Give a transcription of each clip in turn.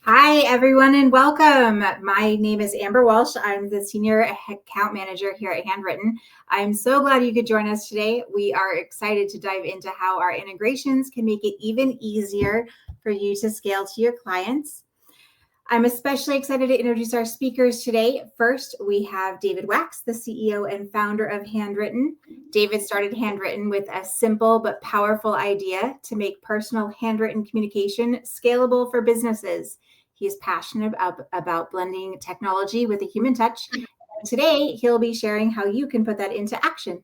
Hi, everyone, and welcome. My name is Amber Walsh. I'm the Senior Account Manager here at Handwrytten. I'm so glad you could join us today. We are excited to dive into how our integrations can make it even easier for you to scale to your clients. I'm especially excited to introduce our speakers today. First, we have David Wax, the CEO and founder of Handwrytten. David started Handwrytten with a simple but powerful idea to make personal handwritten communication scalable for businesses. He's passionate about blending technology with a human touch. Today, he'll be sharing how you can put that into action.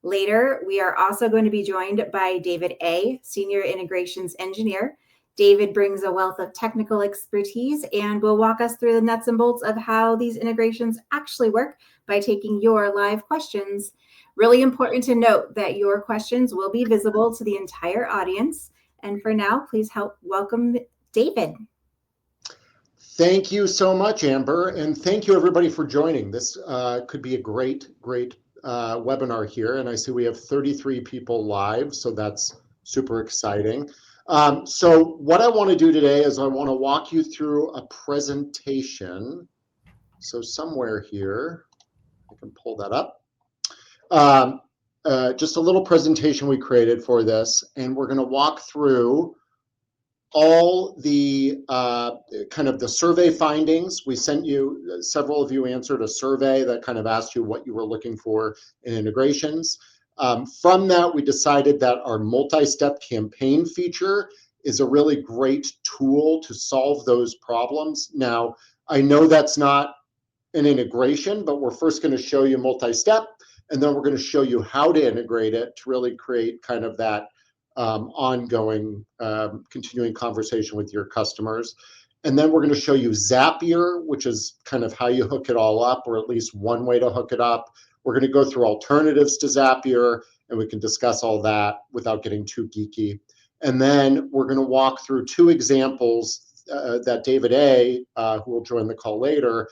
Later, we are also going to be joined by David A., Senior Integrations Engineer. David brings a wealth of technical expertise and will walk us through the nuts and bolts of how these integrations actually work by taking your live questions. Really important to note that your questions will be visible to the entire audience. And for now, please help welcome David. Thank you so much, Amber, and thank you everybody for joining. This could be a great webinar here, and I see we have 33 people live, so that's super exciting. So what I want to do today is I want to walk you through a presentation. So somewhere here, I can pull that up. Just a little presentation we created for this, and we're going to walk through all the kind of the survey findings. We sent you, several of you answered a survey that kind of asked you what you were looking for in integrations. From that, we decided that our multi-step campaign feature is a really great tool to solve those problems. Now, I know that's not an integration, but we're first going to show you multi-step, and then we're going to show you how to integrate it to really create kind of that ongoing, continuing conversation with your customers. And then we're going to show you Zapier, which is kind of how you hook it all up, or at least one way to hook it up. We're going to go through alternatives to Zapier, and we can discuss all that without getting too geeky. And then we're going to walk through two examples that David A., who will join the call later,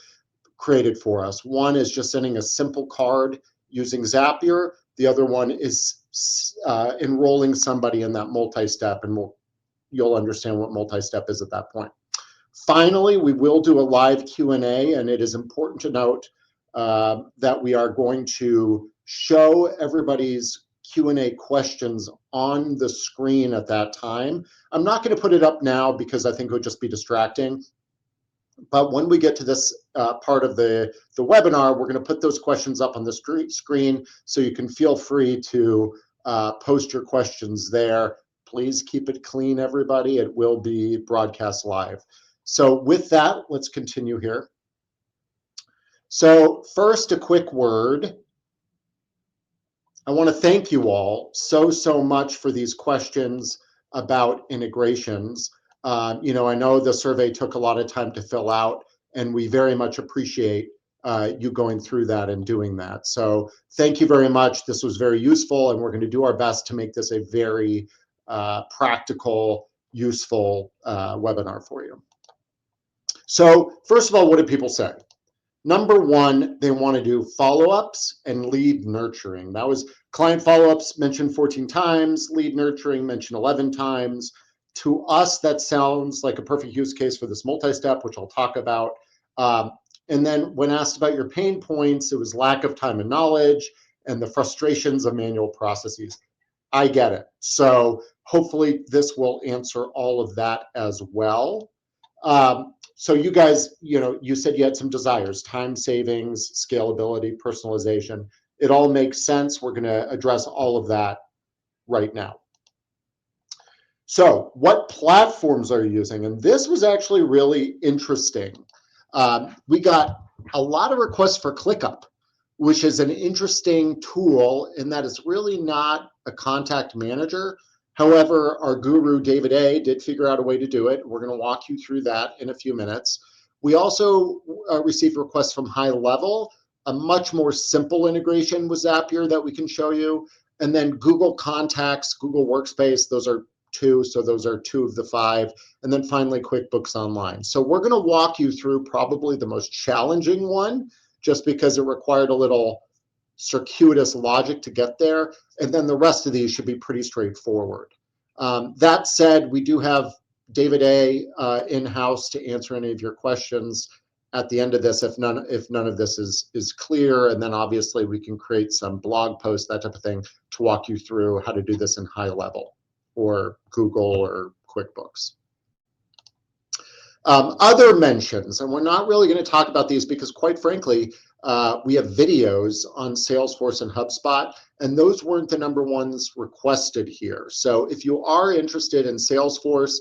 created for us. One is just sending a simple card using Zapier. The other one is enrolling somebody in that multi-step, and you'll understand what multi-step is at that point. Finally, we will do a live Q&A, and it is important to note that we are going to show everybody's Q&A questions on the screen at that time. I'm not going to put it up now because I think it would just be distracting. But when we get to this part of the webinar, we're going to put those questions up on the screen, so you can feel free to post your questions there. Please keep it clean, everybody. It will be broadcast live. So with that, let's continue here. So first, a quick word. I want to thank you all so much for these questions about integrations. I know the survey took a lot of time to fill out, and we very much appreciate you going through that and doing that. So thank you very much. This was very useful, and we're going to do our best to make this a very practical, useful webinar for you. So first of all, what did people say? Number one, they want to do follow-ups and lead nurturing. That was client follow-ups mentioned 14 times, lead nurturing mentioned 11 times. To us, that sounds like a perfect use case for this multi-step, which I'll talk about. And then when asked about your pain points, it was lack of time and knowledge and the frustrations of manual processes. I get it. So hopefully this will answer all of that as well. So you guys, you said you had some desires: time savings, scalability, personalization. It all makes sense. We're going to address all of that right now. So what platforms are you using? And this was actually really interesting. We got a lot of requests for ClickUp, which is an interesting tool in that it's really not a contact manager. However, our guru, David A., did figure out a way to do it. We're going to walk you through that in a few minutes. We also received requests from High Level, a much more simple integration with Zapier that we can show you. And then Google Contacts, Google Workspace, those are two, so those are two of the five. And then finally, QuickBooks Online. So we're going to walk you through probably the most challenging one, just because it required a little circuitous logic to get there, and then the rest of these should be pretty straightforward. That said, we do have David A. In-house to answer any of your questions at the end of this if none of this is clear, and then obviously we can create some blog posts, that type of thing, to walk you through how to do this in high level or Google or QuickBooks. Other mentions, and we're not really going to talk about these because quite frankly, we have videos on Salesforce and HubSpot, and those weren't the number ones requested here. So if you are interested in Salesforce,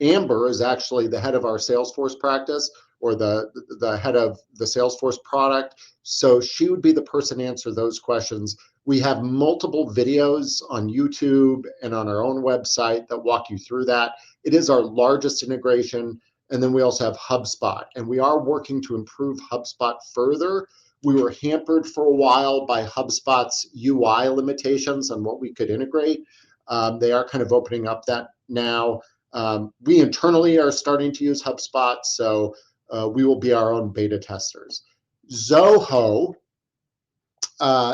Amber is actually the head of our Salesforce practice, or the head of the Salesforce product. So she would be the person to answer those questions. We have multiple videos on YouTube and on our own website that walk you through that. It is our largest integration. And then we also have HubSpot, and we are working to improve HubSpot further. We were hampered for a while by HubSpot's UI limitations on what we could integrate. They are kind of opening up that now. We internally are starting to use HubSpot, so we will be our own beta testers. Zoho,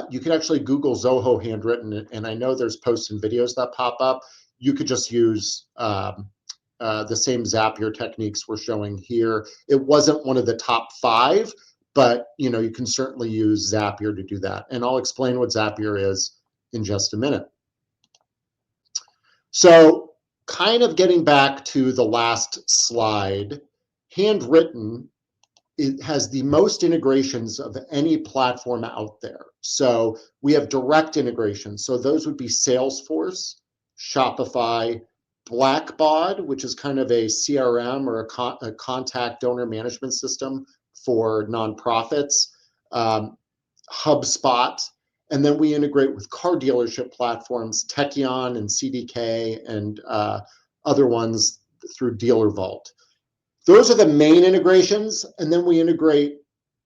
you can actually Google Zoho Handwrytten, and I know there's posts and videos that pop up. You could just use the same Zapier techniques we're showing here. It wasn't one of the top 5, but you can certainly use Zapier to do that. And I'll explain what Zapier is in just a minute. So kind of getting back to the last slide, Handwrytten, it has the most integrations of any platform out there. So we have direct integrations. So those would be Salesforce, Shopify, Blackbaud, which is kind of a CRM or a contact donor management system for nonprofits, HubSpot, and then we integrate with car dealership platforms, Tekion and CDK, and other ones through Dealer Vault. Those are the main integrations, and then we integrate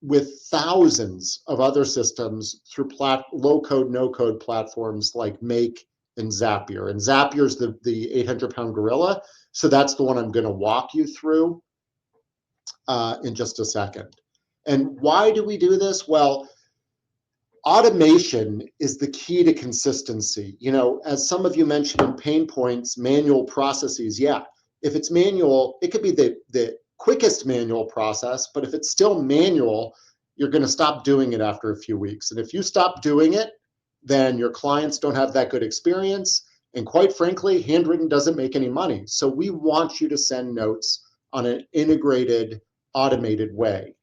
with thousands of other systems through low-code, no-code platforms like Make and Zapier. And Zapier is the 800-pound gorilla, so that's the one I'm going to walk you through in just a second. And why do we do this? Well, automation is the key to consistency. As some of you mentioned in pain points, manual processes, yeah. If it's manual, it could be the quickest manual process, but if it's still manual, you're going to stop doing it after a few weeks. And if you stop doing it, then your clients don't have that good experience. And quite frankly, Handwrytten doesn't make any money. So we want you to send notes on an integrated, automated way.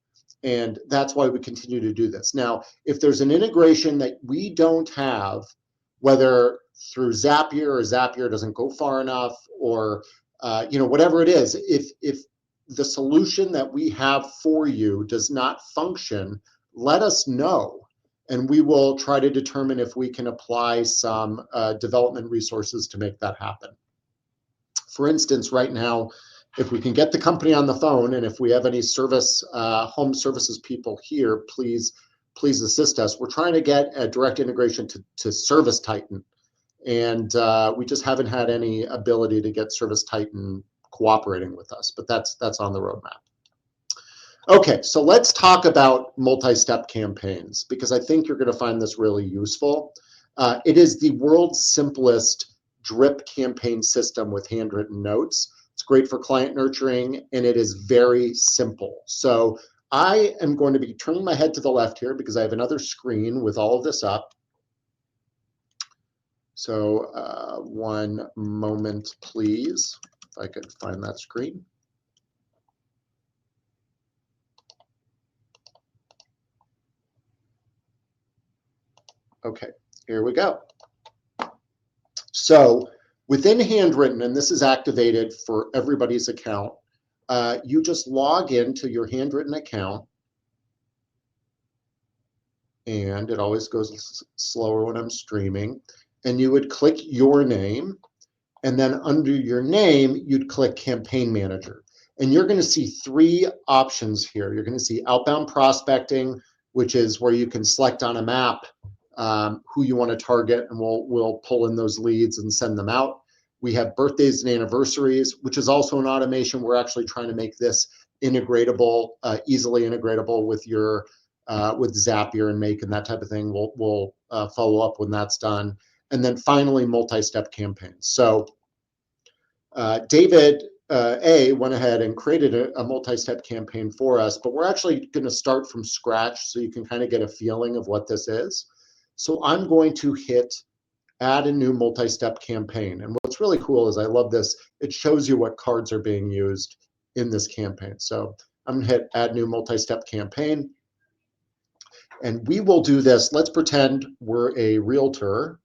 And that's why we continue to do this. Now, if there's an integration that we don't have, whether through Zapier or Zapier doesn't go far enough, or whatever it is, if the solution that we have for you does not function, let us know, and we will try to determine if we can apply some development resources to make that happen. For instance, right now, if we can get the company on the phone, and if we have any service, home services people here, please assist us. We're trying to get a direct integration to ServiceTitan. And we just haven't had any ability to get ServiceTitan cooperating with us, but that's on the roadmap. Okay, so let's talk about multi-step campaigns, because I think you're going to find this really useful. It is the world's simplest drip campaign system with handwritten notes. It's great for client nurturing, and it is very simple. So I am going to be turning my head to the left here because I have another screen with all of this up. So one moment, please, if I could find that screen. Okay, here we go. So within Handwrytten, and this is activated for everybody's account, you just log into your Handwrytten account, and it always goes slower when I'm streaming, and you would click your name, and then under your name, you'd click Campaign Manager. And you're going to see 3 options here. You're going to see outbound prospecting, which is where you can select on a map who you want to target, and we'll pull in those leads and send them out. We have birthdays and anniversaries, which is also an automation. We're actually trying to make this integratable, easily integratable with your with Zapier and Make and that type of thing. We'll follow up when that's done. And then finally, multi-step campaigns. So David A, went ahead and created a multi-step campaign for us, but we're actually going to start from scratch so you can kind of get a feeling of what this is. So I'm going to hit add a new multi-step campaign. And what's really cool is I love this. It shows you what cards are being used in this campaign. So I'm going to hit add new multi-step campaign. And we will do this. Let's pretend we're a realtor.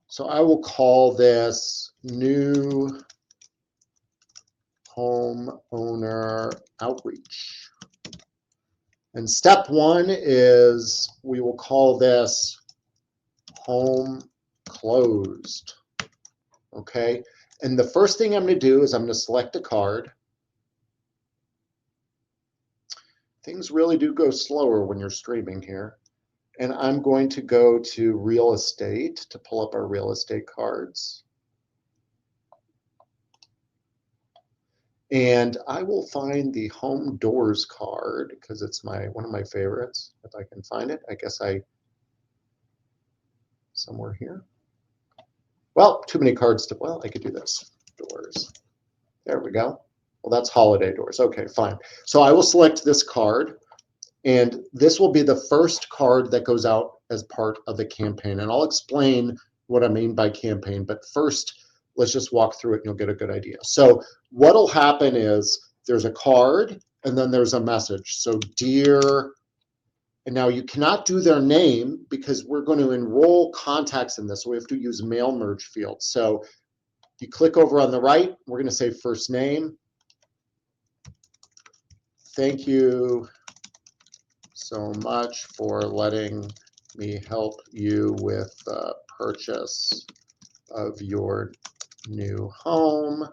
So I will call this new homeowner outreach. And step one is we will call this home closed. Okay. And the first thing I'm going to do is I'm going to select a card. Things really do go slower when you're streaming here. And I'm going to go to real estate to pull up our real estate cards. And I will find the home doors card because it's one of my favorites. If I can find it, I guess somewhere here. Well, too many cards well, I could do this. Doors. There we go. Well, that's holiday doors. Okay, fine. So I will select this card, and this will be the first card that goes out as part of the campaign. And I'll explain what I mean by campaign, but first, let's just walk through it and you'll get a good idea. So what'll happen is there's a card and then there's a message. So dear, and now you cannot do their name because we're going to enroll contacts in this. So we have to use mail merge field. So you click over on the right, we're going to say first name. Thank you so much for letting me help you with the purchase of your new home.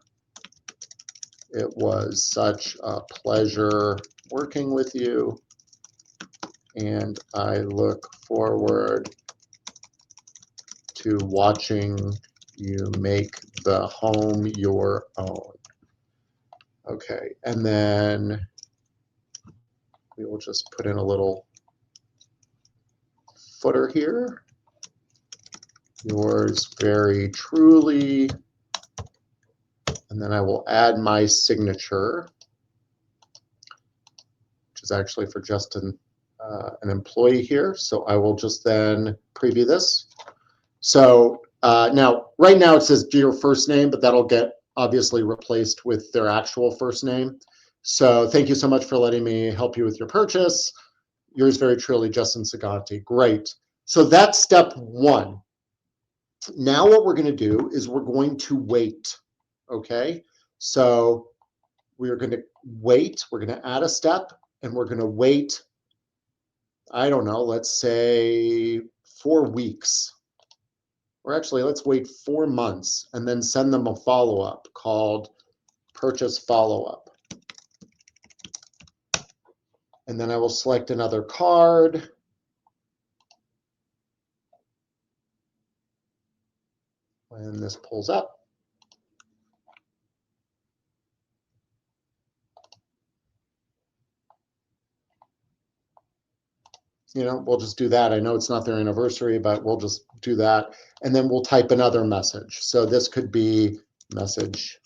It was such a pleasure working with you, and I look forward to watching you make the home your own. Okay, and then we will just put in a little footer here. Yours very truly. And then I will add my signature, which is actually for just an employee here. So I will just then preview this. So now, right now it says dear first name, but that'll get obviously replaced with their actual first name. So thank you so much for letting me help you with your purchase. Yours very truly, Justin Saganti. Great. So that's step one. Now what we're going to do is we're going to wait. Okay. So we're going to wait. We're going to add a step and we're going to wait. I don't know, let's say 4 weeks. Or actually, let's wait 4 months and then send them a follow-up called purchase follow-up. And then I will select another card. When this pulls up. You know, we'll just do that. I know it's not their anniversary, but we'll just do that. And then we'll type another message. So this could be message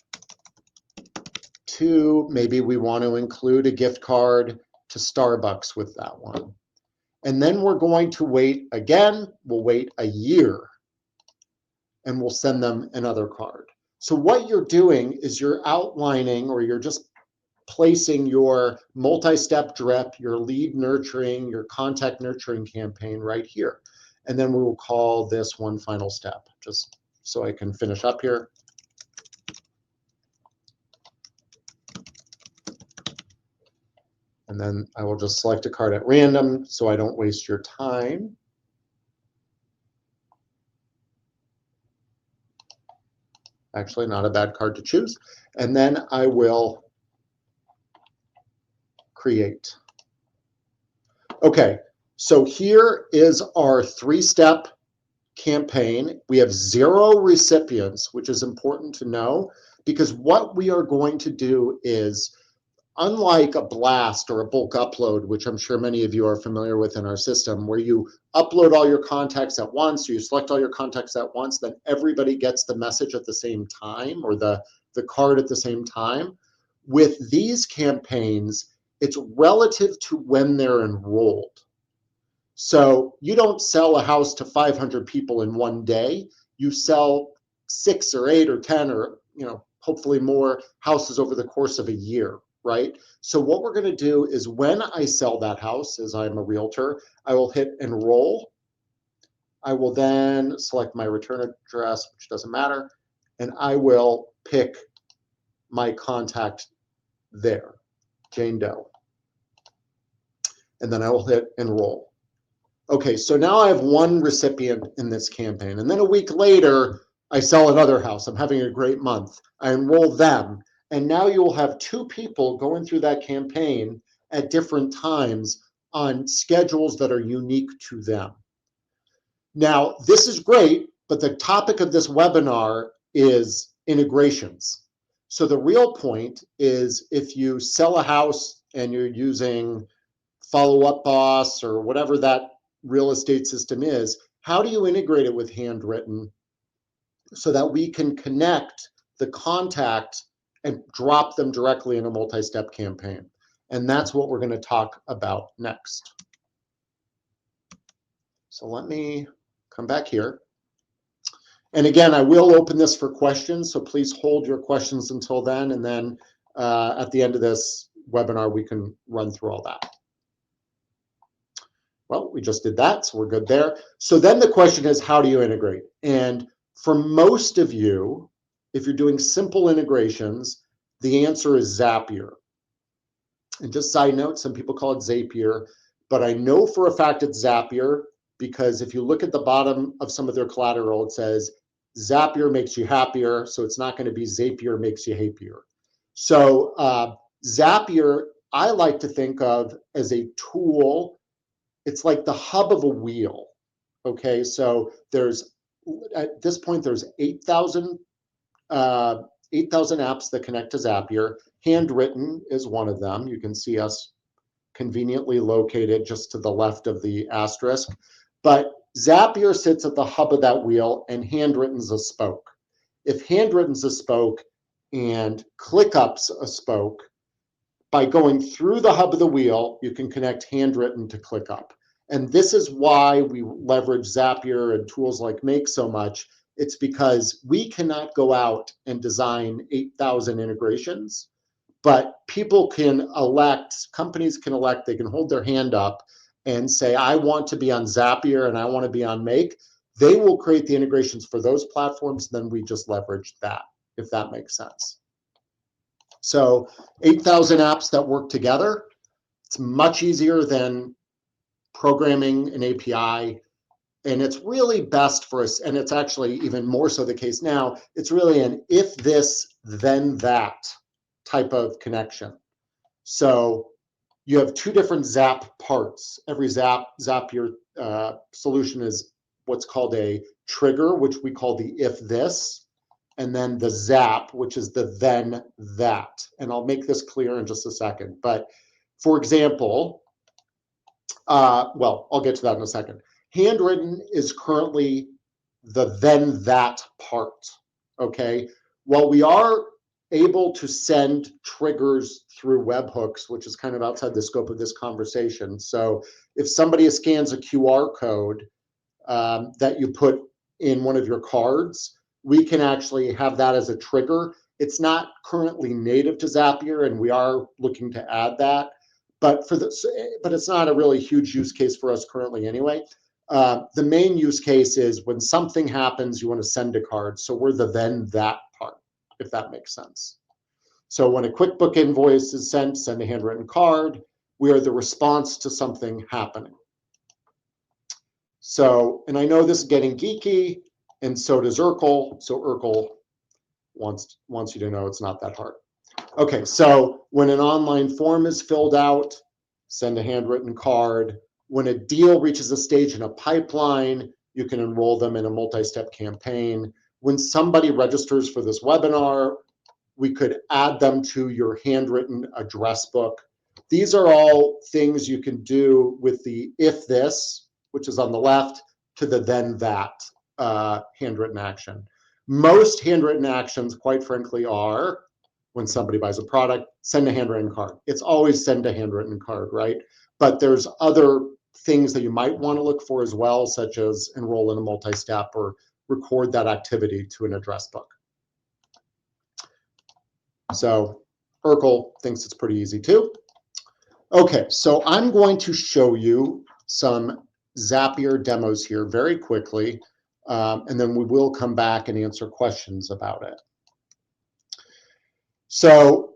2. Maybe we want to include a gift card to Starbucks with that one. And then we're going to wait again. We'll wait a year and we'll send them another card. So what you're doing is you're outlining, or you're just placing your multi-step drip, your lead nurturing, your contact nurturing campaign right here. And then we will call this one final step, just so I can finish up here. And then I will just select a card at random so I don't waste your time. Actually, not a bad card to choose. And then I will create. Okay, so here is our 3-step campaign. We have 0 recipients, which is important to know, because what we are going to do is unlike a blast or a bulk upload, which I'm sure many of you are familiar with in our system, where you upload all your contacts at once, or you select all your contacts at once, then everybody gets the message at the same time, or the card at the same time. With these campaigns, it's relative to when they're enrolled. So you don't sell a house to 500 people in one day. You sell 6 or 8 or 10 or, hopefully more houses over the course of a year, right? So what we're going to do is when I sell that house, as I'm a realtor, I will hit enroll. I will then select my return address, which doesn't matter, and I will pick my contact there, Jane Doe. And then I will hit enroll. Okay, so now I have one recipient in this campaign. And then a week later, I sell another house. I'm having a great month. I enroll them. And now you will have 2 people going through that campaign at different times on schedules that are unique to them. Now, this is great, but the topic of this webinar is integrations. So the real point is if you sell a house and you're using Follow Up Boss or whatever that real estate system is, how do you integrate it with Handwrytten so that we can connect the contact and drop them directly in a multi-step campaign? And that's what we're going to talk about next. So let me come back here. And again, I will open this for questions, so please hold your questions until then, and then at the end of this webinar, we can run through all that. Well, we just did that, so we're good there. So then the question is, how do you integrate? And for most of you, if you're doing simple integrations, the answer is Zapier. And just side note, some people call it Zapier, but I know for a fact it's Zapier because if you look at the bottom of some of their collateral, it says Zapier makes you happier, so it's not going to be Zapier makes you happier. So Zapier, I like to think of as a tool. It's like the hub of a wheel. Okay, so there's at this point there's 8,000 apps that connect to Zapier. Handwrytten is one of them. You can see us conveniently located just to the left of the asterisk. But Zapier sits at the hub of that wheel, and Handwrytten's a spoke. If Handwrytten's a spoke and ClickUp's a spoke, by going through the hub of the wheel, you can connect Handwrytten to ClickUp. And this is why we leverage Zapier and tools like Make so much. It's because we cannot go out and design 8,000 integrations, but people can elect, companies can elect, they can hold their hand up and say, I want to be on Zapier and I want to be on Make. They will create the integrations for those platforms, then we just leverage that, if that makes sense. So 8,000 apps that work together. It's much easier than programming an API. And it's really best for us, and it's actually even more so the case now, it's really an if this, then that type of connection. So you have 2 different Zap parts. Every Zapier solution is what's called a trigger, which we call the if this, and then the Zap, which is the then that. And I'll make this clear in just a second. But for example, well, I'll get to that in a second. Handwrytten is currently the then that part, okay? While we are able to send triggers through webhooks, which is kind of outside the scope of this conversation. So if somebody scans a QR code that you put in one of your cards, we can actually have that as a trigger. It's not currently native to Zapier, and we are looking to add that. But it's not a really huge use case for us currently anyway. The main use case is when something happens, you want to send a card. So we're the then that part, if that makes sense. So when a QuickBook invoice is sent, send a handwritten card. We are the response to something happening. So, and I know this is getting geeky, and so does Urkel. So Urkel wants you to know it's not that hard. Okay, so when an online form is filled out, send a handwritten card. When a deal reaches a stage in a pipeline, you can enroll them in a multi-step campaign. When somebody registers for this webinar, We could add them to your handwritten address book. These are all things you can do with the if this, which is on the left, to the then that handwritten action. Most handwritten actions, quite frankly, are when somebody buys a product, send a handwritten card. It's always send a handwritten card, right? But there's other things that you might want to look for as well, such as enroll in a multi-step or record that activity to an address book. So Urkel thinks it's pretty easy too. Okay, so I'm going to show you some Zapier demos here very quickly, and then we will come back and answer questions about it. So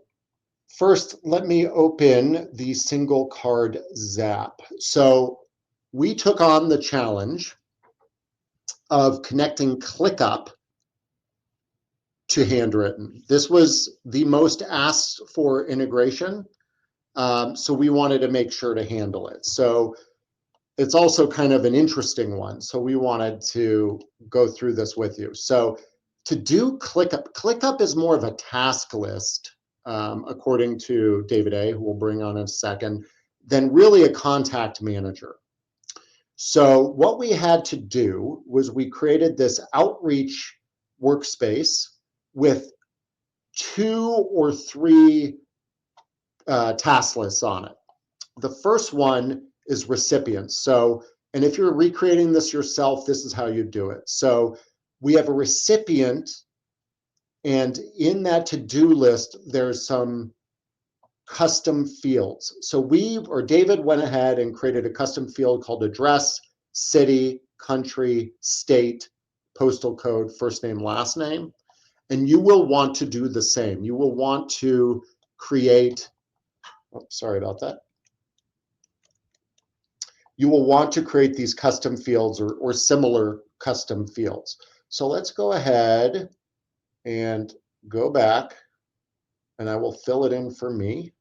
first, let me open the single card Zap. So we took on the challenge of connecting ClickUp to Handwrytten. This was the most asked for integration, so we wanted to make sure to handle it. So it's also kind of an interesting one, so we wanted to go through this with you. So to do ClickUp, ClickUp is more of a task list, according to David A., who we'll bring on in a second, than really a contact manager. So what we had to do was we created this outreach workspace with 2 or 3 task lists on it. The first one is recipients. So, and if you're recreating this yourself, this is how you do it. So we have a recipient, and in that to-do list, there's some custom fields. So David went ahead and created a custom field called address, city, country, state, postal code, first name, last name. And you will want to do the same. You will want to create, sorry about that. You will want to create these custom fields or similar custom fields. So let's go ahead and go back, and I will fill it in for me.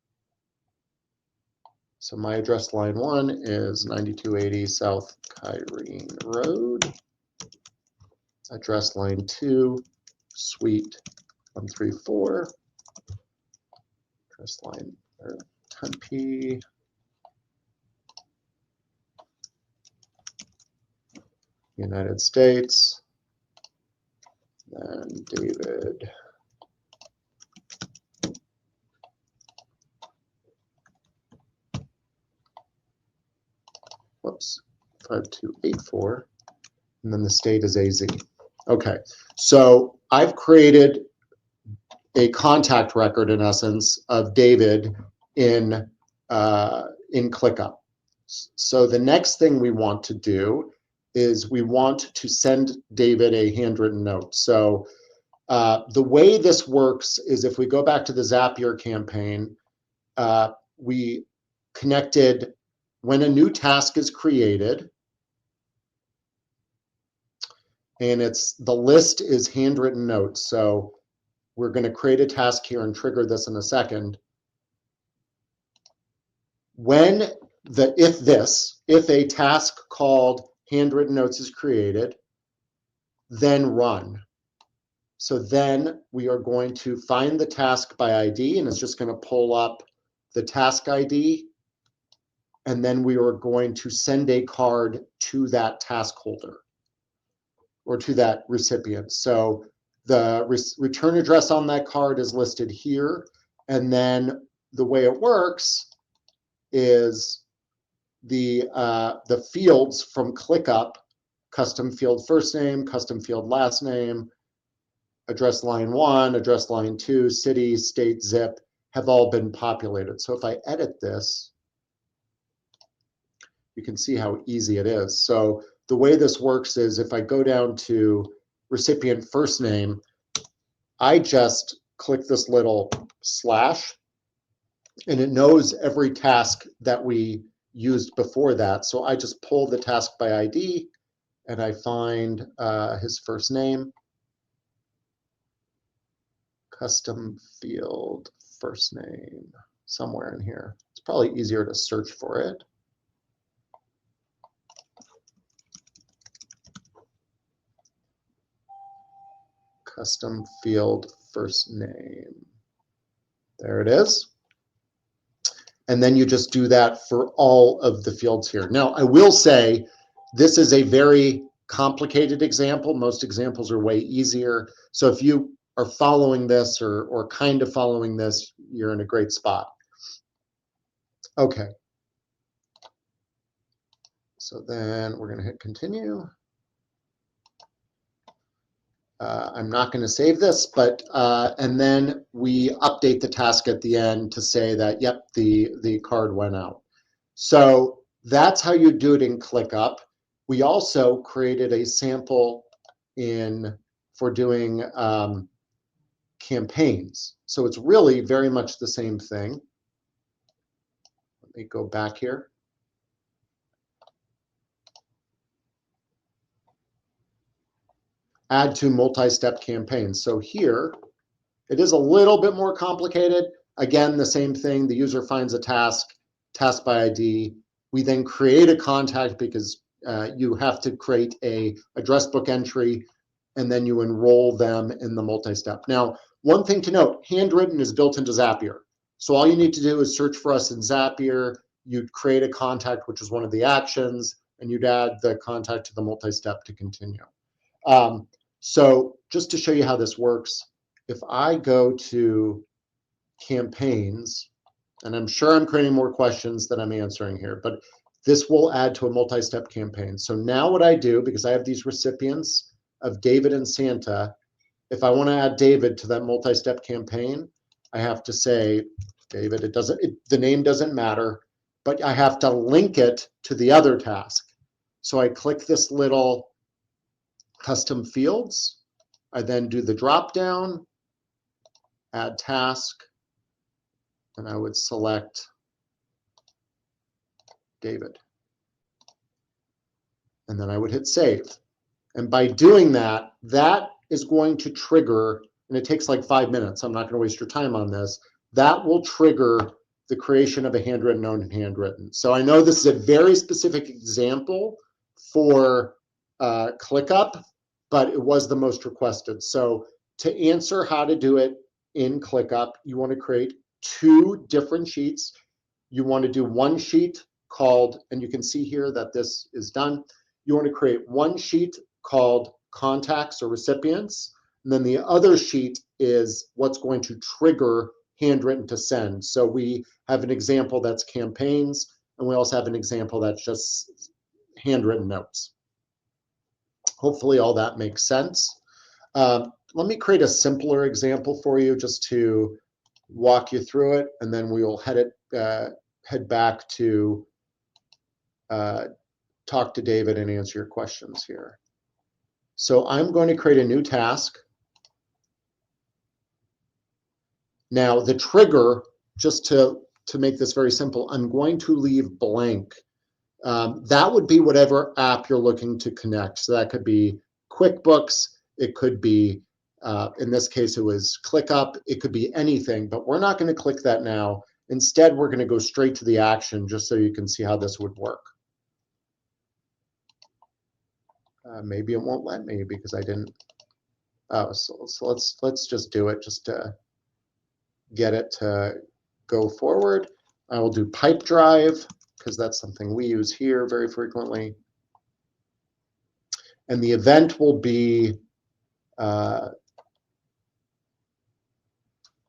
So my address line 1 is 9280 South Kyrene Road. Address line 2, Suite 134. Address line 10P. United States. Then David. Whoops, 5284, and then the state is AZ. Okay, so I've created a contact record, in essence, of David in ClickUp. So the next thing we want to do is we want to send David a handwritten note. So the way this works is if we go back to the Zapier campaign, we connected when a new task is created, and the list is handwritten notes. So we're going to create a task here and trigger this in a second. When if a task called handwritten notes is created, then run. So then we are going to find the task by ID, and it's just going to pull up the task ID. And then we are going to send a card to that task holder or to that recipient. So the return address on that card is listed here. And then the way it works is the fields from ClickUp, custom field first name, custom field last name, address line 1, address line 2, city, state, zip, have all been populated. So if I edit this, you can see how easy it is. So the way this works is if I go down to recipient first name, I just click this little slash, and it knows every task that we used before that. So I just pull the task by ID, and I find his first name, custom field first name, somewhere in here. It's probably easier to search for it. Custom field first name. There it is. And then you just do that for all of the fields here. Now, I will say this is a very complicated example. Most examples are way easier. So if you are following this or kind of following this, you're in a great spot. Okay. So then we're going to hit continue. I'm not going to save this, but and then we update the task at the end to say that, yep, the card went out. So that's how you do it in ClickUp. We also created a sample for doing campaigns. So it's really very much the same thing. Let me go back here. Add to multi-step campaigns. So here, it is a little bit more complicated. Again, the same thing. The user finds a task by ID. We then create a contact because you have to create a address book entry, and then you enroll them in the multi-step. Now, one thing to note, Handwrytten is built into Zapier. So all you need to do is search for us in Zapier. You'd create a contact, which is one of the actions, and you'd add the contact to the multi-step to continue. So just to show you how this works, if I go to campaigns, and I'm sure I'm creating more questions than I'm answering here, but this will add to a multi-step campaign. So now what I do, because I have these recipients of David and Santa, if I want to add David to that multi-step campaign, I have to say, David, the name doesn't matter, but I have to link it to the other task. So I click this little custom fields. I then do the drop down, add task, and I would select David. And then I would hit save. And by doing that, that is going to trigger, and it takes like 5 minutes. I'm not going to waste your time on this. That will trigger the creation of a handwritten note in Handwrytten. So I know this is a very specific example for ClickUp, but it was the most requested. So to answer how to do it in ClickUp, you want to create 2 different sheets. You want to do one sheet called, and you can see here that this is done. You want to create one sheet called contacts or recipients, and then the other sheet is what's going to trigger Handwrytten to send. So we have an example that's campaigns, and we also have an example that's just handwritten notes. Hopefully all that makes sense. Let me create a simpler example for you just to walk you through it, and then we will head back to talk to David and answer your questions here. So I'm going to create a new task. Now the trigger, just to make this very simple, I'm going to leave blank. That would be whatever app you're looking to connect. So that could be QuickBooks, it could be, in this case, it was ClickUp, it could be anything, but we're not going to click that now. Instead, we're going to go straight to the action just so you can see how this would work. Maybe it won't let me because I didn't. Oh, so let's just do it just to get it to go forward. I will do pipe drive because that's something we use here very frequently. And the event will be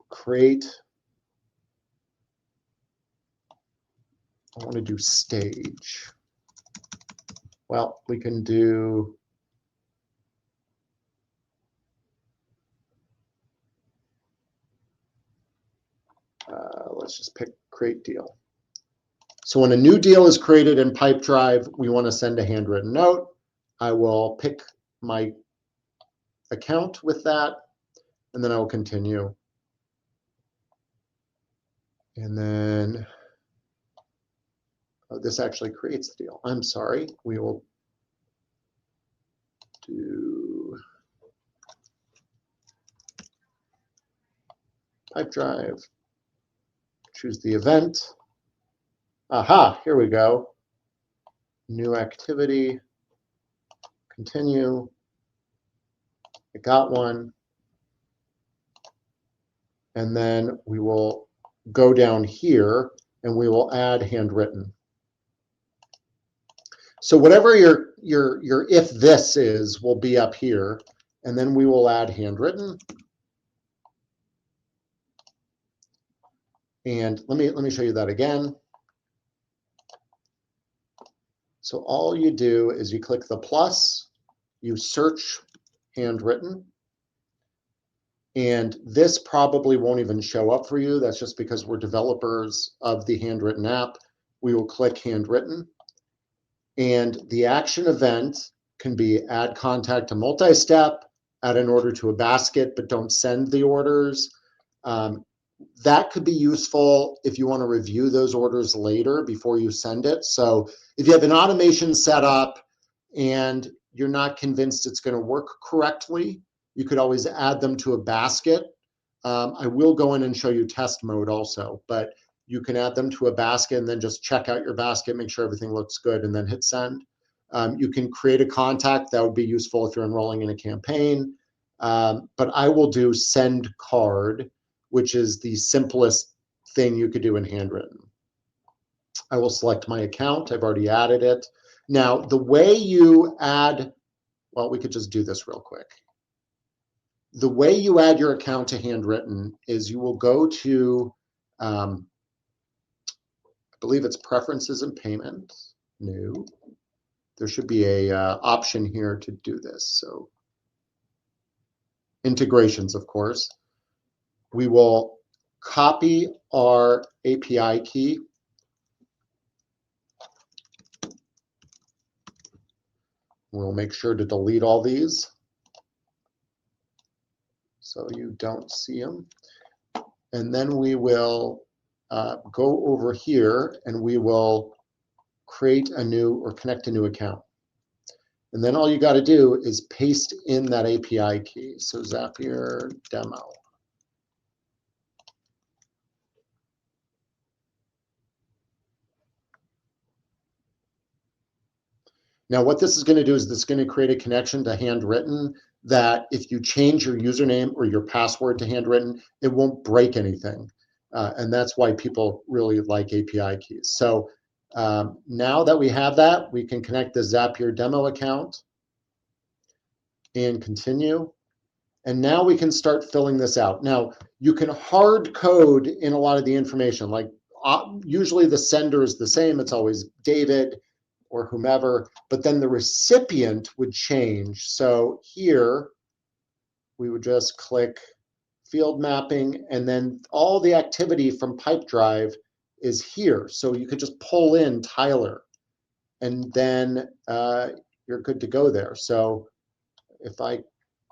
create. I want to do stage. Well, we can do let's just pick create deal. So when a new deal is created in Pipedrive, we want to send a handwritten note. I will pick my account with that, and then I will continue. And then this actually creates the deal. I'm sorry. We will do Pipedrive, choose the event. Aha, here we go. New activity, continue. I got one. And then we will go down here and we will add handwritten. So whatever your if this is will be up here, and then we will add handwritten. And let me show you that again. So all you do is you click the plus, you search handwritten, and this probably won't even show up for you. That's just because we're developers of the handwritten app. We will click handwritten, and the action event can be add contact to multi-step, add an order to a basket, but don't send the orders. That could be useful if you want to review those orders later before you send it. So if you have an automation set up and you're not convinced it's going to work correctly, you could always add them to a basket. I will go in and show you test mode also, but you can add them to a basket and then just check out your basket, make sure everything looks good, and then hit send. You can create a contact. That would be useful if you're enrolling in a campaign. But I will do send card, which is the simplest thing you could do in handwritten. I will select my account. I've already added it. Now, the way you add, well, we could just do this real quick. The way you add your account to handwritten is you will go to, I believe it's preferences and payment, new. There should be a option here to do this. So integrations, of course. We will copy our API key. We'll make sure to delete all these so you don't see them. And then we will go over here and we will create a new or connect a new account. And then all you got to do is paste in that API key. So Zapier demo. Now what this is going to do is this is going to create a connection to handwritten that if you change your username or your password to handwritten, it won't break anything. And that's why people really like API keys. So now that we have that, we can connect the Zapier demo account and continue. And now we can start filling this out. Now, you can hard code in a lot of the information, like usually the sender is the same. It's always David or whomever, but then the recipient would change. So here we would just click field mapping, and then all the activity from Pipedrive is here. So you could just pull in Tyler, and then you're good to go there. So if I,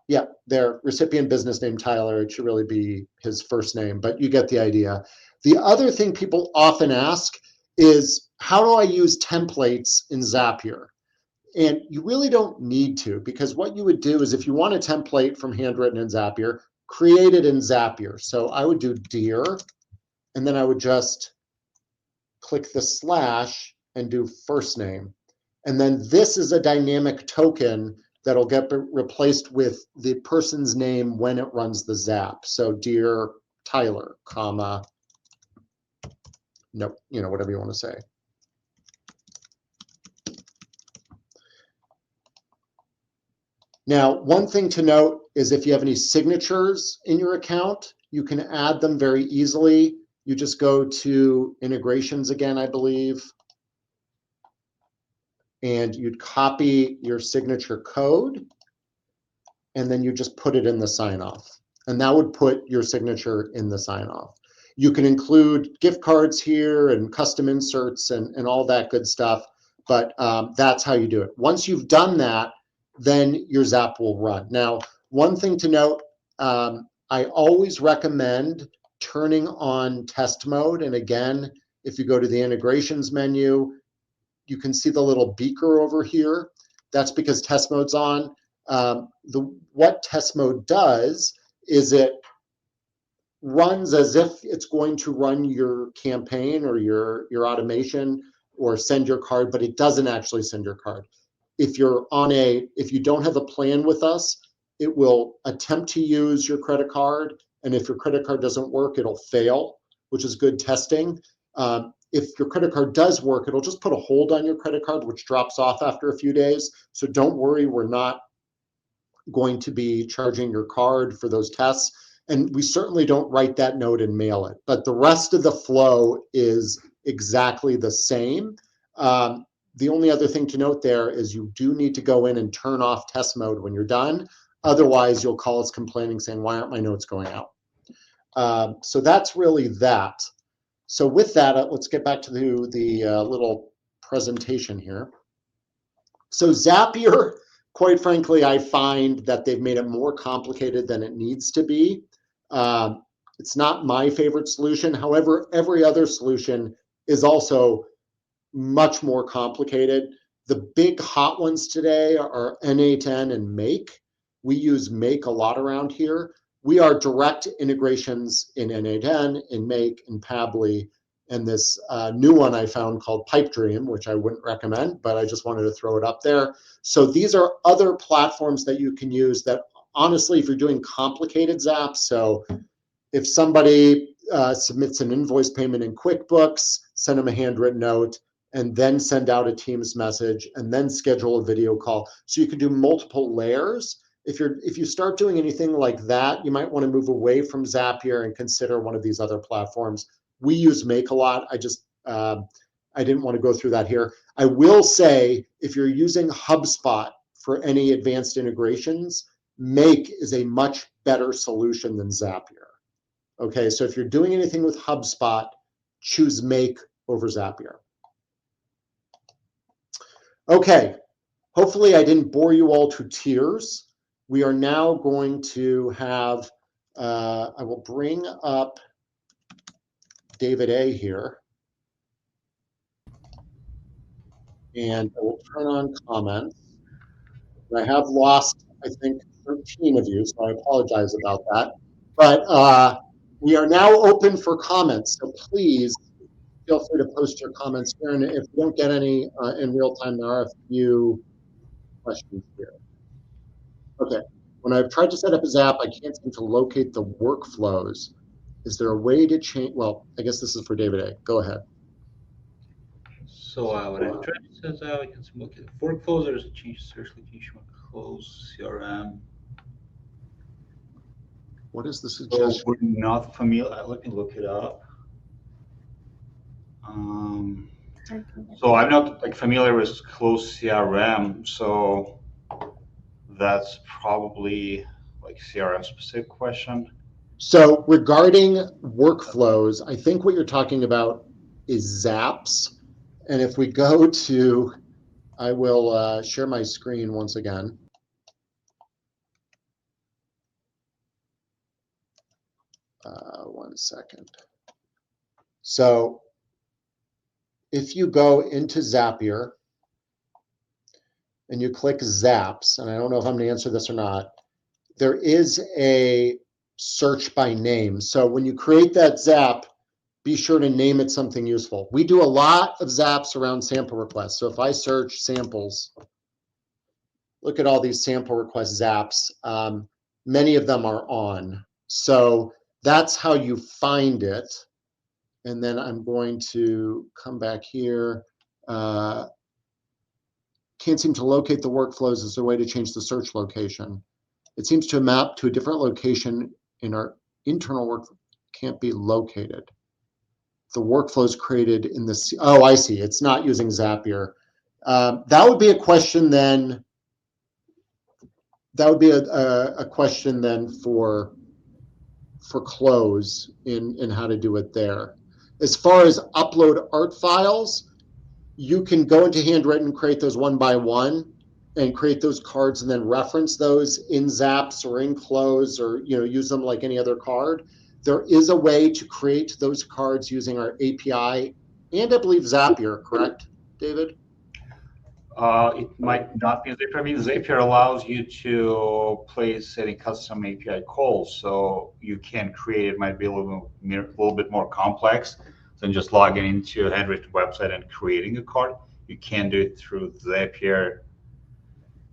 yeah, their recipient business name Tyler, it should really be his first name, but you get the idea. The other thing people often ask is, how do I use templates in Zapier? And you really don't need to, because what you would do is if you want a template from handwritten in Zapier, create it in Zapier. So I would do dear, and then I would just click the slash and do first name. And then this is a dynamic token that'll get replaced with the person's name when it runs the Zap. So dear Tyler, comma, no, you know, whatever you want to say. Now, one thing to note is if you have any signatures in your account, you can add them very easily. You just go to integrations again, I believe, and you'd copy your signature code, and then you just put it in the sign-off. And that would put your signature in the sign-off. You can include gift cards here and custom inserts and all that good stuff, but that's how you do it. Once you've done that, then your Zap will run. Now, one thing to note, I always recommend turning on test mode. And again, if you go to the integrations menu, you can see the little beaker over here. That's because test mode's on. What test mode does is it runs as if it's going to run your campaign or your automation or send your card, but it doesn't actually send your card. If you don't have a plan with us, it will attempt to use your credit card And if your credit card doesn't work, it'll fail, which is good testing. If your credit card does work, it'll just put a hold on your credit card, which drops off after a few days. So don't worry, we're not going to be charging your card for those tests. And we certainly don't write that note and mail it. But the rest of the flow is exactly the same. The only other thing to note there is you do need to go in and turn off test mode when you're done. Otherwise, you'll call us complaining saying, why aren't my notes going out? So that's really that. So with that, let's get back to the little presentation here. So Zapier, quite frankly, I find that they've made it more complicated than it needs to be. It's not my favorite solution. However, every other solution is also much more complicated. The big hot ones today are N8N and Make. We use Make a lot around here. We are direct integrations in N8N, in Make, in Pabbly, and this new one I found called Pipe Dream, which I wouldn't recommend, but I just wanted to throw it up there. So these are other platforms that you can use that, honestly, if you're doing complicated zaps, so if somebody submits an invoice payment in QuickBooks, send them a handwritten note, and then send out a Teams message, and then schedule a video call. So you can do multiple layers. If you start doing anything like that, you might want to move away from Zapier and consider one of these other platforms. We use Make a lot. I didn't want to go through that here. I will say, if you're using HubSpot for any advanced integrations, Make is a much better solution than Zapier. Okay, so if you're doing anything with HubSpot, choose Make over Zapier. Okay, hopefully I didn't bore you all to tears. We are now going to have, I will bring up David A here. And I will turn on comments. And I have lost, I think, 13 of you, so I apologize about that. But we are now open for comments, so please feel free to post your comments here. And if you don't get any in real time, there are a few questions here. Okay. When I've tried to set up his app, I can't seem to locate the workflows. Is there a way to change? Well, I guess this is for David A. Go ahead. So when I've tried to set up, I can look at workflows. There's a change search location, close CRM. What is the So suggestion? we're not familiar. Let me look it up. So I'm not familiar with close CRM. So that's probably CRM specific question. So regarding workflows, I think what you're talking about is Zaps. And if we go to, I will share my screen once again. One second. So if you go into Zapier and you click Zaps, and I don't know if I'm going to answer this or not, there is a search by name. So when you create that Zap, be sure to name it something useful. We do a lot of Zaps around sample requests. So if I search samples, look at all these sample request Zaps. Many of them are on. So that's how you find it. And then I'm going to come back here. Can't seem to locate the workflows. Is there a way to change the search location? It seems to map to a different location in our internal work. Can't be located. The workflows created in this. Oh, I see. It's not using Zapier. That would be a question then. That would be a question then for close in how to do it there. As far as upload art files, you can go into Handwrytten, create those one by one, and create those cards and then reference those in Zaps or in Close, or use them like any other card. There is a way to create those cards using our API and I believe Zapier, correct, David? It might not be Zapier. I mean, Zapier allows you to place any custom API calls, so you can create it. Might be a little bit more complex than just logging into a handwritten website and creating a card. You can do it through Zapier.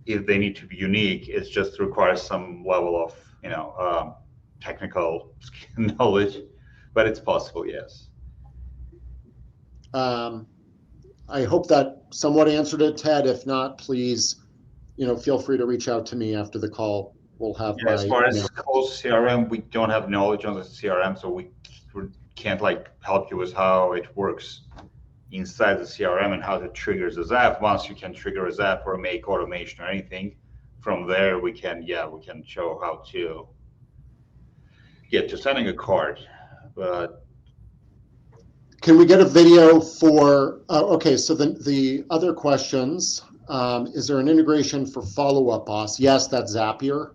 If they need to be unique, it just requires some level of technical knowledge, but it's possible, yes. I hope that somewhat answered it, Ted. If not, please, feel free to reach out to me after the call. We'll have Yeah, as my far email. as closed CRM, we don't have knowledge on the CRM, so we can't like help you with how it works inside the CRM and how to trigger the Zap. Once you can trigger a Zap or make automation or anything, from there we can show how to get to sending a card. But can we get a video for, okay, so the other questions, is there an integration for Follow-Up Boss? Yes, that's Zapier.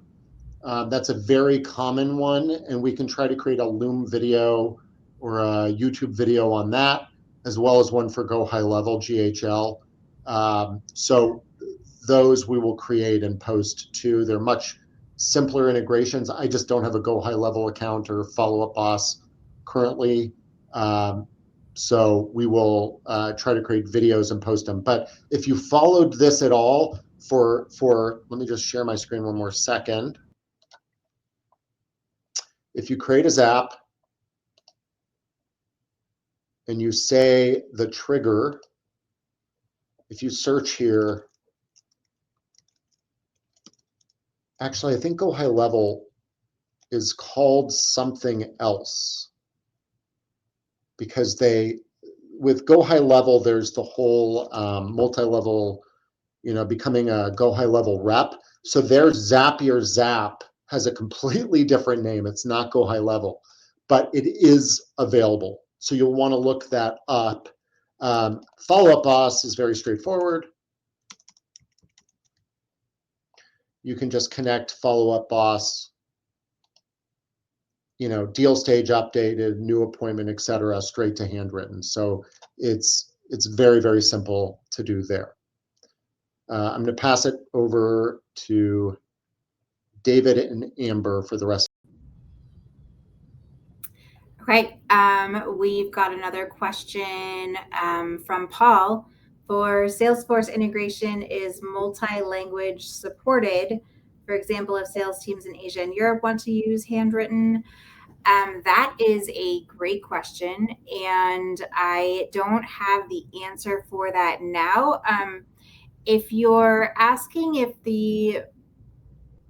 That's a very common one, and we can try to create a Loom video or a YouTube video on that, as well as one for Go High Level, GHL. So those we will create and post too. They're much simpler integrations. I just don't have a Go High Level account or Follow-Up Boss currently. So we will try to create videos and post them. But if you followed this at all let me just share my screen one more second. If you create a Zap and you say the trigger, if you search here, actually, I think Go High Level is called something else because with Go High Level, there's the whole multi-level, becoming a Go High Level rep. So their Zapier Zap has a completely different name. It's not Go High Level, but it is available. So you'll want to look that up. Follow-Up Boss is very straightforward. You can just connect Follow-Up Boss, deal stage updated, new appointment, etc., straight to Handwrytten. So it's very, very simple to do there. I'm going to pass it over to David and Amber for the rest. Okay, we've got another question from Paul. For Salesforce integration, is multi-language supported? For example, if sales teams in Asia and Europe want to use Handwrytten, that is a great question, and I don't have the answer for that now. If you're asking if the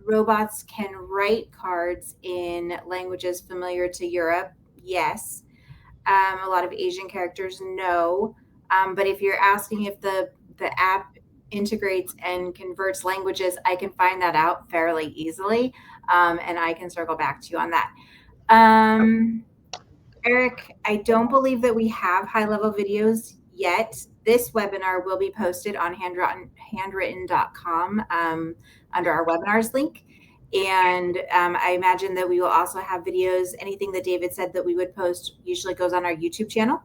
robots can write cards in languages familiar to Europe, yes. A lot of Asian characters, no. But if you're asking if the app integrates and converts languages, I can find that out fairly easily, and I can circle back to you on that. Eric, I don't believe that we have high-level videos yet. This webinar will be posted on handwrytten.com under our webinars link. And I imagine that we will also have videos. Anything that David said that we would post usually goes on our YouTube channel.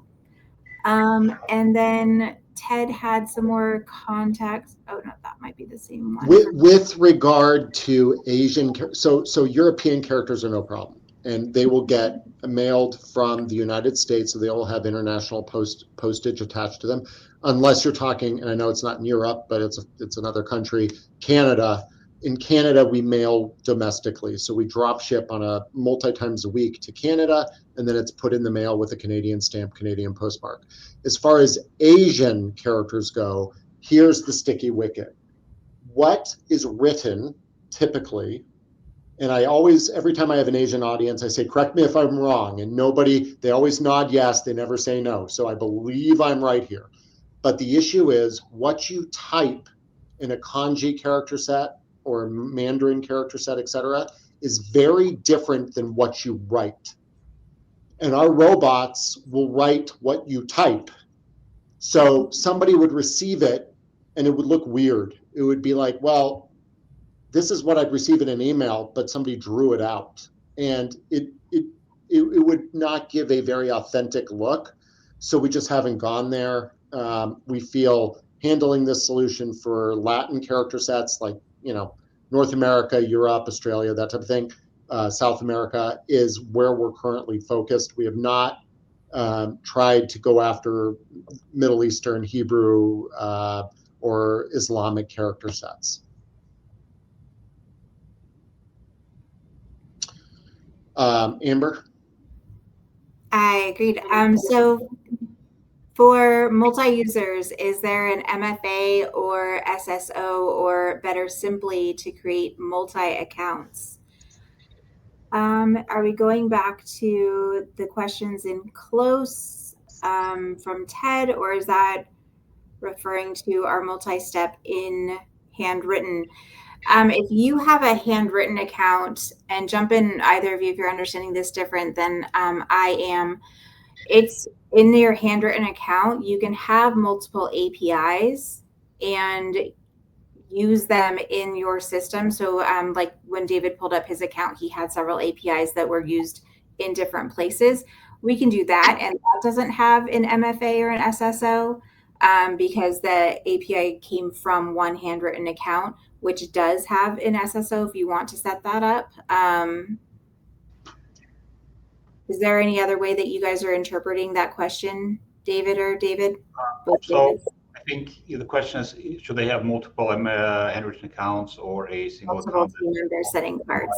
And then Ted had some more contacts. Oh, no, that might be the same one. With regard to Asian, so European characters are no problem. And they will get mailed from the United States, so they all have international postage attached to them. Unless you're talking, and I know it's not in Europe, but it's another country, Canada. In Canada, we mail domestically. So we drop ship on a multi-times a week to Canada, and then it's put in the mail with a Canadian stamp, Canadian postmark. As far as Asian characters go, here's the sticky wicket. What is written typically, and I always, every time I have an Asian audience, I say, correct me if I'm wrong. And they always nod yes, they never say no. So I believe I'm right here. But the issue is what you type in a kanji character set or Mandarin character set, etc., is very different than what you write. And our robots will write what you type. So somebody would receive it and it would look weird. It would be like, well, this is what I'd receive in an email, but somebody drew it out. And it would not give a very authentic look. So we just haven't gone there. We feel handling this solution for Latin character sets like, North America, Europe, Australia, that type of thing, South America is where we're currently focused. We have not tried to go after Middle Eastern, Hebrew, or Islamic character sets. Amber? I agreed. So for multi-users, is there an MFA or SSO, or better simply to create multi-accounts? Are we going back to the questions in close from Ted, or is that referring to our multi-step in handwritten? If you have a handwritten account, and jump in either of you if you're understanding this different than I am, it's in your handwritten account, you can have multiple APIs and use them in your system. So like when David pulled up his account, he had several APIs that were used in different places. We can do that, and that doesn't have an MFA or an SSO because the API came from one handwritten account, which does have an SSO if you want to set that up. Is there any other way that you guys are interpreting that question, David or David? So I think the question is, should they have multiple handwritten accounts or a single Multiple account? team members setting cards.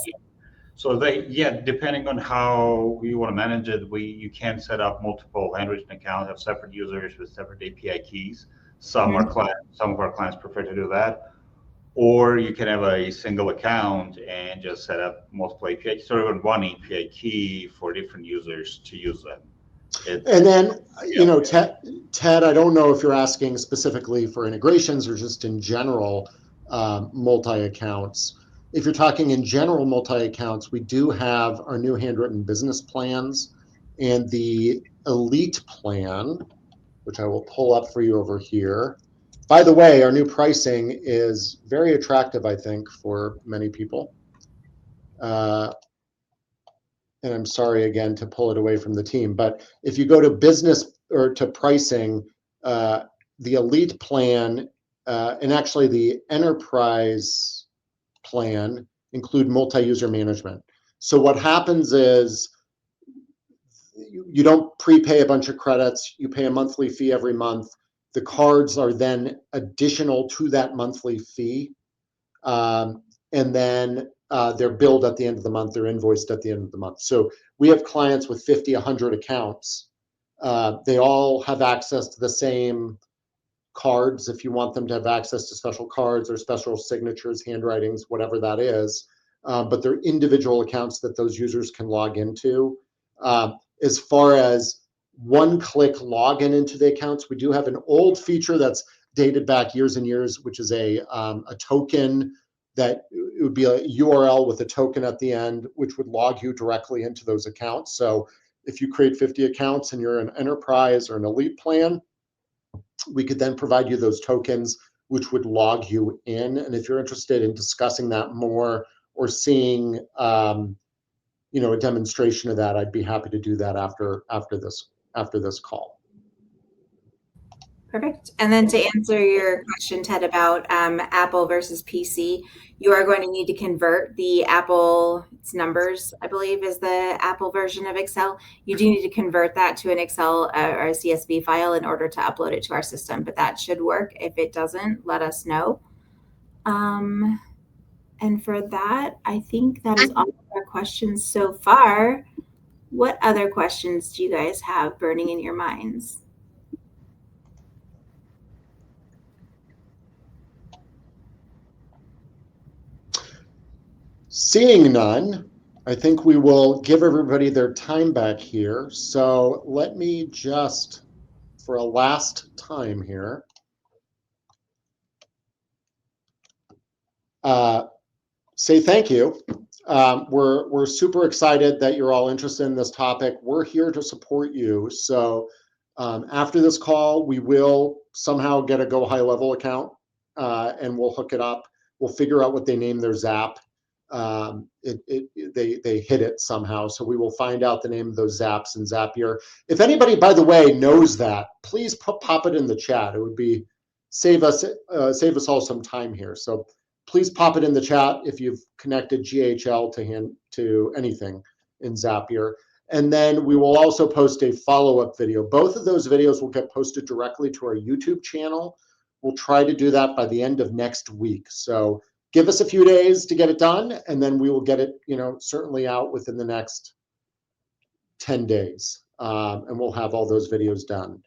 So depending on how you want to manage it, you can set up multiple handwritten accounts, have separate users with separate API keys. Some of our clients prefer to do that. Or you can have a single account and just set up multiple API, sort of one API key for different users to use them. And then, Ted, I don't know if you're asking specifically for integrations or just in general multi-accounts. If you're talking in general multi-accounts, we do have our new handwritten business plans and the elite plan, which I will pull up for you over here. By the way, our new pricing is very attractive, I think, for many people. And I'm sorry again to pull it away from the team, but if you go to business or to pricing, the elite plan and actually the enterprise plan include multi-user management. So what happens is you don't prepay a bunch of credits, you pay a monthly fee every month. The cards are then additional to that monthly fee. And then they're billed at the end of the month, they're invoiced at the end of the month. So we have clients with 50, 100 accounts. They all have access to the same cards if you want them to have access to special cards or special signatures, handwritings, whatever that is. But they're individual accounts that those users can log into. As far as one-click login into the accounts, we do have an old feature that's dated back years and years, which is a token that it would be a URL with a token at the end, which would log you directly into those accounts. So if you create 50 accounts and you're an enterprise or an elite plan, we could then provide you those tokens, which would log you in. And if you're interested in discussing that more or seeing a demonstration of that, I'd be happy to do that after this call. Perfect. And then to answer your question, Ted, about Apple versus PC, you are going to need to convert the Apple numbers, I believe is the Apple version of Excel. You do need to convert that to an Excel or a CSV file in order to upload it to our system, but that should work. If it doesn't, let us know. And for that, I think that is all of our questions so far. What other questions do you guys have burning in your minds? Seeing none, I think we will give everybody their time back here. So let me just, for a last time here, say thank you. We're super excited that you're all interested in this topic. We're here to support you. So after this call, we will somehow get a Go High Level account and we'll hook it up. We'll figure out what they name their Zap. They hit it somehow. So we will find out the name of those Zaps and Zapier. If anybody, by the way, knows that, please pop it in the chat. It would be save us all some time here. So please pop it in the chat if you've connected GHL to anything in Zapier. And then we will also post a follow-up video. Both of those videos will get posted directly to our YouTube channel. We'll try to do that by the end of next week. So give us a few days to get it done, and then we will get it, certainly out within the next 10 days. And we'll have all those videos done.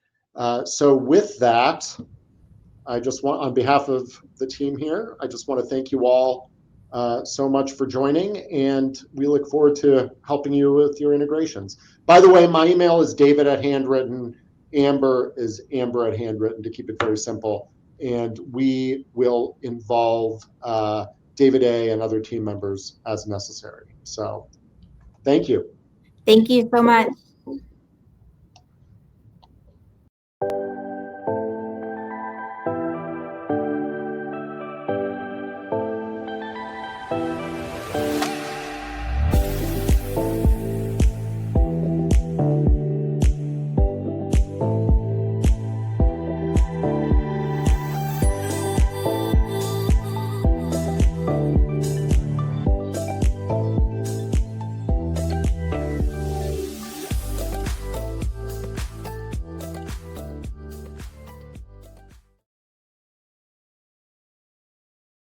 So with that, I just want, on behalf of the team here, I just want to thank you all so much for joining, and we look forward to helping you with your integrations. By the way, my email is david@handwrytten. Amber is amber@handwrytten, to keep it very simple. And we will involve David A. and other team members as necessary. So thank you. Thank you so much.